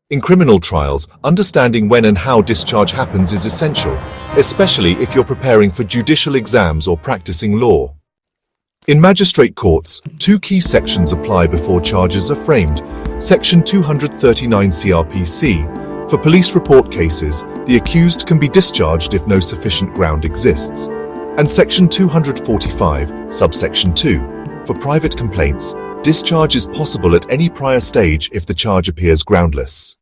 In criminal trials, understanding when and how discharge happens is essential, especially if you're preparing for judicial exams or practicing law. In magistrate courts, two key sections apply before charges are framed. Section 239 CrPC. For police report cases, the accused can be discharged if no sufficient ground exists. And Section 245, subsection 2. For private complaints, discharge is possible at any prior stage if the charge appears groundless.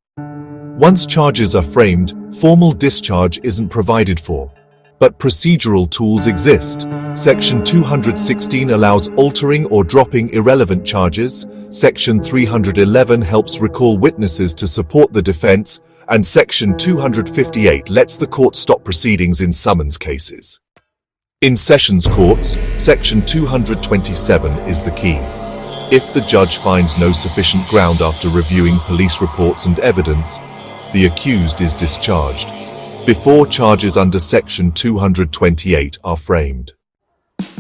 Once charges are framed, formal discharge isn't provided for. But procedural tools exist. Section 216 allows altering or dropping irrelevant charges. Section 311 helps recall witnesses to support the defense. And Section 258 lets the court stop proceedings in summons cases. In sessions courts, Section 227 is the key. If the judge finds no sufficient ground after reviewing police reports and evidence, the accused is discharged before charges under Section 228 are framed.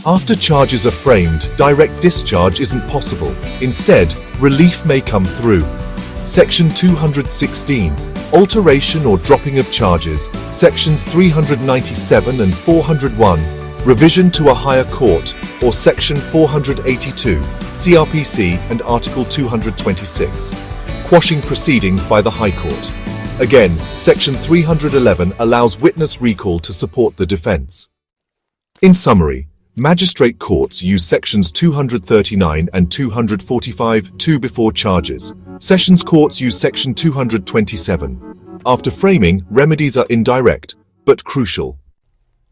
After charges are framed, direct discharge isn't possible. Instead, relief may come through. Section 216, alteration or dropping of charges, Sections 397 and 401, revision to a higher court, or Section 482, CrPC and Article 226, quashing proceedings by the High Court. Again, Section 311 allows witness recall to support the defense. In summary, magistrate courts use Sections 239 and 245(2) before charges. Sessions courts use Section 227. After framing, remedies are indirect, but crucial.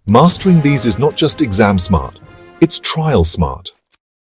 Mastering these is not just exam smart, it's trial smart.